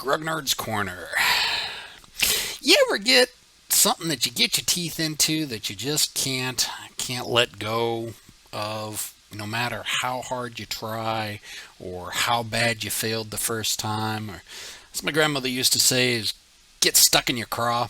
Grognards Corner. You ever get something that you get your teeth into that you just can't let go of, no matter how hard you try or how bad you failed the first time? Or, as my grandmother used to say, is get stuck in your craw.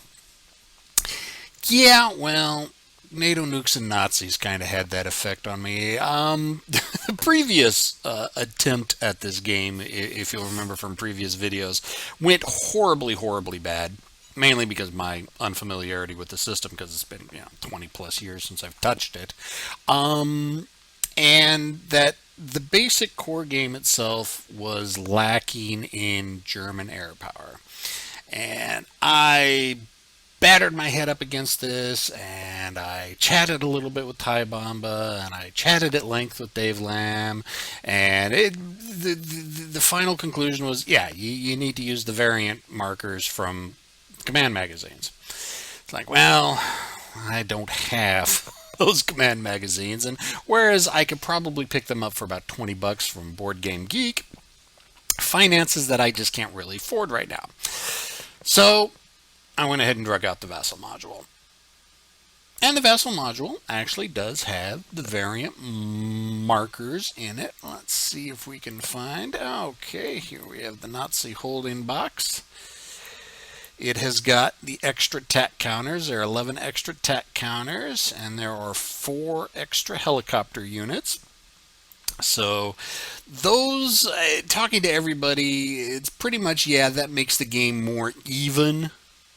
Yeah, well, NATO Nukes and Nazis kind of had that effect on me. The previous attempt at this game, if you'll remember from previous videos, went horribly, horribly bad. Mainly because of my unfamiliarity with the system, because it's been 20 plus years since I've touched it, and that the basic core game itself was lacking in German air power, and I battered my head up against this, and I chatted a little bit with Ty Bomba, and I chatted at length with Dave Lamb, and the final conclusion was, yeah, you need to use the variant markers from command magazines. It's like, well, I don't have those command magazines, and whereas I could probably pick them up for about 20 bucks from Board Game Geek, finances that I just can't really afford right now. So I went ahead and drug out the Vassal module. And the Vassal module actually does have the variant markers in it. Let's see if we can find. Okay, here we have the Nazi holding box. It has got the extra tack counters. There are 11 extra tack counters, and there are 4 extra helicopter units. So those, talking to everybody, it's pretty much, yeah, that makes the game more even.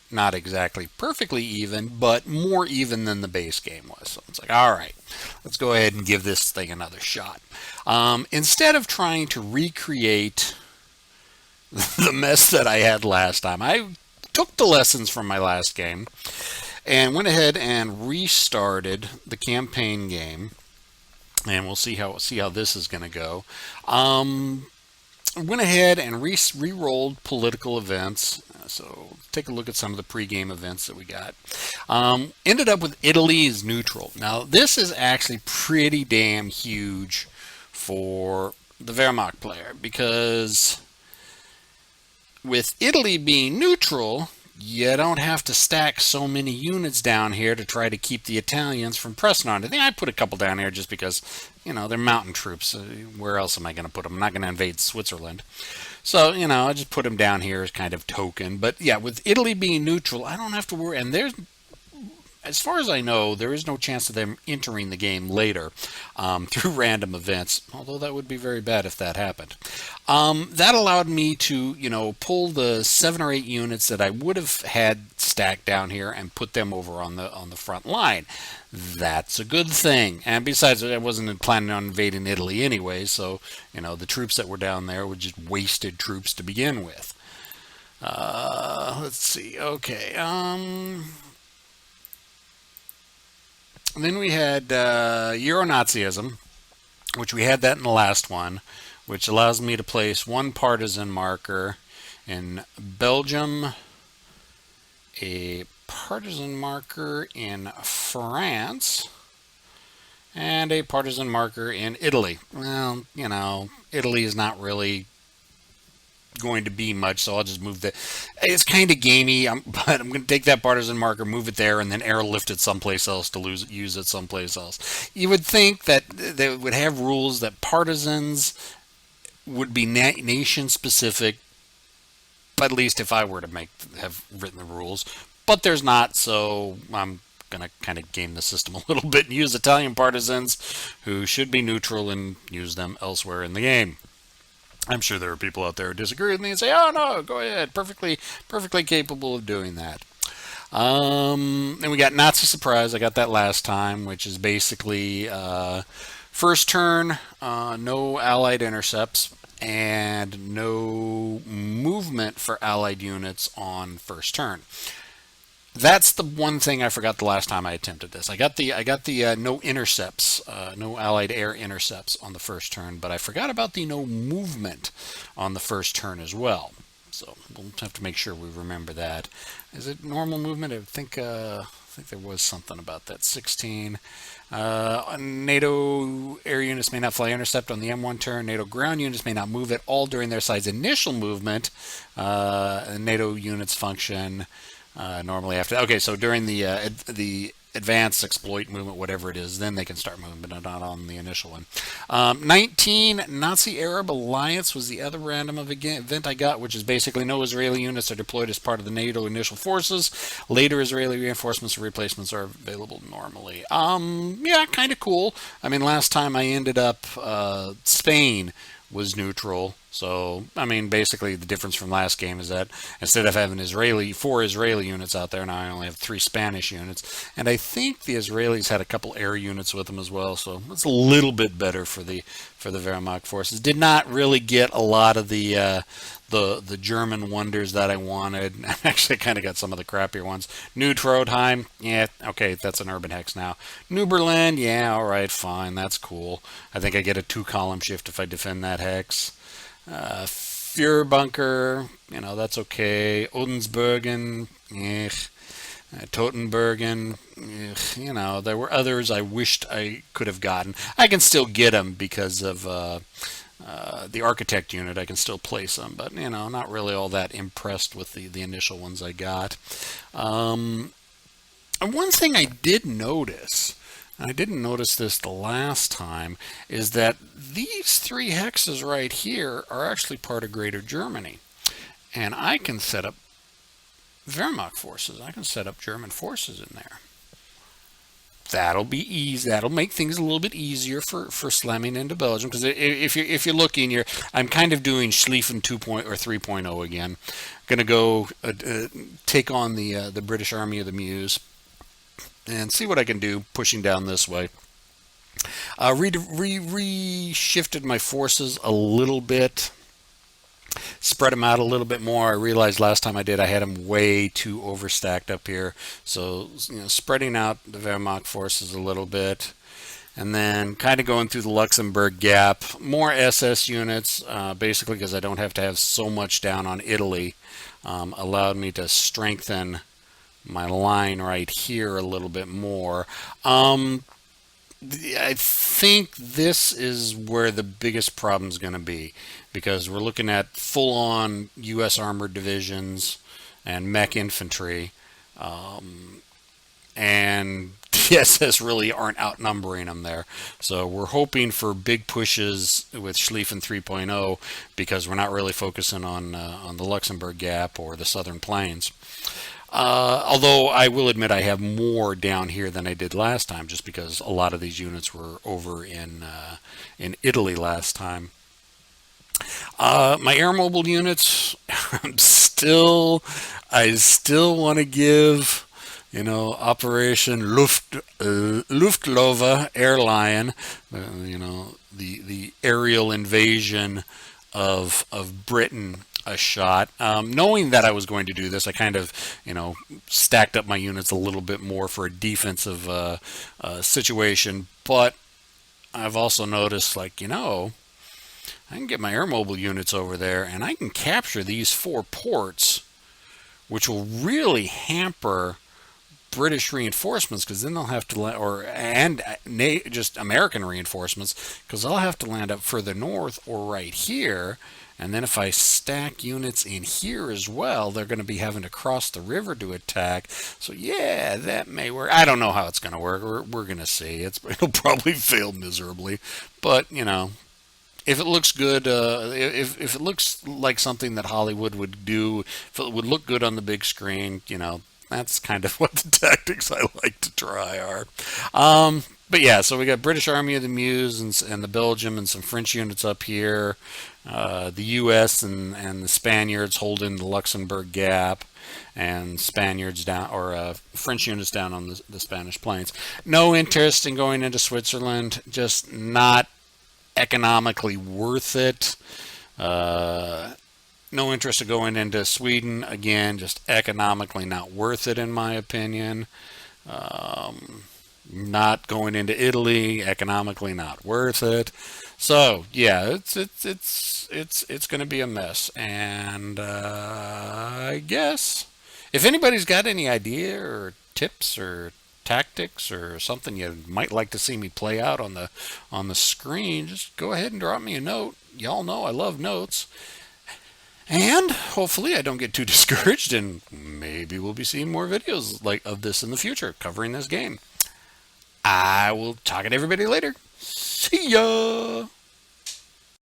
Not exactly perfectly even, but more even than the base game was. So it's like, all right, let's go ahead and give this thing another shot. Instead of trying to recreate the mess that I had last time, I took the lessons from my last game and went ahead and restarted the campaign game, and we'll see how this is going to go. Went ahead and re-rolled political events. So take a look at some of the pre-game events that we got. Ended up with Italy as neutral. Now this is actually pretty damn huge for the Wehrmacht player, because with Italy being neutral, you don't have to stack so many units down here to try to keep the Italians from pressing on it. I think I put a couple down here just because, they're mountain troops. Where else am I going to put them? I'm not going to invade Switzerland. So, I just put them down here as kind of token. But yeah, with Italy being neutral, I don't have to worry. And as far as I know, there is no chance of them entering the game later through random events, although that would be very bad if that happened. That allowed me to, pull the 7 or 8 units that I would have had stacked down here and put them over on the front line. That's a good thing. And besides, I wasn't planning on invading Italy anyway, so, the troops that were down there were just wasted troops to begin with. Let's see. Okay. Then we had Euro-Nazism, which we had that in the last one, which allows me to place 1 partisan marker in Belgium, a partisan marker in France, and a partisan marker in Italy. Well, Italy is not really going to be much, so I'll just move that. It's kind of gamey, but I'm going to take that partisan marker, move it there, and then airlift it someplace else to use it someplace else. You would think that they would have rules that partisans would be nation specific, at least if I were to have written the rules, but there's not, so I'm going to kind of game the system a little bit and use Italian partisans who should be neutral and use them elsewhere in the game. I'm sure there are people out there who disagree with me and say, oh no, go ahead, perfectly capable of doing that. Then we got Nazi Surprise. I got that last time, which is basically first turn, no Allied intercepts, and no movement for Allied units on first turn. That's the one thing I forgot the last time I attempted this. I got the no intercepts, no Allied air intercepts on the first turn, but I forgot about the no movement on the first turn as well. So we'll have to make sure we remember that. Is it normal movement? I think think there was something about that. 16. NATO air units may not fly intercept on the M1 turn. NATO ground units may not move at all during their side's initial movement. NATO units function normally after. Okay, so during the advanced exploit movement, whatever it is, then they can start moving, but not on the initial one. 19, Nazi Arab Alliance was the other random event I got, which is basically no Israeli units are deployed as part of the NATO initial forces. Later Israeli reinforcements or replacements are available normally. Yeah, kind of cool. I mean, last time I ended up, Spain was neutral. So, I mean, basically the difference from last game is that instead of having 4 Israeli units out there, now I only have 3 Spanish units. And I think the Israelis had a couple air units with them as well, so it's a little bit better for the Wehrmacht forces. Did not really get a lot of the German wonders that I wanted. I actually kind of got some of the crappier ones. New Trondheim, yeah, okay, that's an urban hex now. New Berlin, yeah, all right, fine, that's cool. I think I get a 2-column shift if I defend that hex. Führerbunker, that's okay. Odensbergen, Totenbergen, there were others I wished I could have gotten. I can still get them because of the architect unit. I can still place them, but not really all that impressed with the initial ones I got. And one thing I did notice, and I didn't notice this the last time, is that these 3 hexes right here are actually part of Greater Germany. And I can set up Wehrmacht forces. I can set up German forces in there. That'll be easy. That'll make things a little bit easier for slamming into Belgium. Because if you're looking, I'm kind of doing Schlieffen 2.0 or 3.0 again. Going to go take on the British Army of the Meuse and see what I can do pushing down this way. Re-shifted my forces a little bit, spread them out a little bit more. I realized last time I did, I had them way too overstacked up here. So, spreading out the Wehrmacht forces a little bit. And then kind of going through the Luxembourg Gap. More SS units, basically because I don't have to have so much down on Italy. Allowed me to strengthen my line right here a little bit more. I think this is where the biggest problem is going to be, because we're looking at full-on U.S. armored divisions and mech infantry, and the SS really aren't outnumbering them there. So we're hoping for big pushes with Schlieffen 3.0 because we're not really focusing on the Luxembourg Gap or the Southern Plains. Although I will admit I have more down here than I did last time, just because a lot of these units were over in Italy last time. My air mobile units, I still want to give, Operation Luftwaffe Air Lion, the aerial invasion of Britain, a shot. Knowing that I was going to do this, I kind of, stacked up my units a little bit more for a defensive situation. But I've also noticed, I can get my air mobile units over there and I can capture these 4 ports, which will really hamper British reinforcements, because then they'll have to just American reinforcements, because I'll have to land up further north or right here. And then if I stack units in here as well, they're going to be having to cross the river to attack. So yeah, that may work. I don't know how it's going to work. We're going to see. It'll probably fail miserably. But, if it looks good, if it looks like something that Hollywood would do, if it would look good on the big screen, that's kind of what the tactics I like to try are. But yeah, so we got British Army of the Meuse and the Belgium and some French units up here. The U.S. and the Spaniards holding the Luxembourg Gap, and Spaniards down, or French units down on the Spanish plains. No interest in going into Switzerland, just not economically worth it. No interest in going into Sweden, again, just economically not worth it in my opinion. Not going into Italy, economically not worth it. So yeah, it's going to be a mess. And I guess if anybody's got any idea or tips or tactics or something you might like to see me play out on the screen, just go ahead and drop me a note. Y'all know I love notes. And hopefully I don't get too discouraged, and maybe we'll be seeing more videos like of this in the future covering this game. I will talk to everybody later. See ya!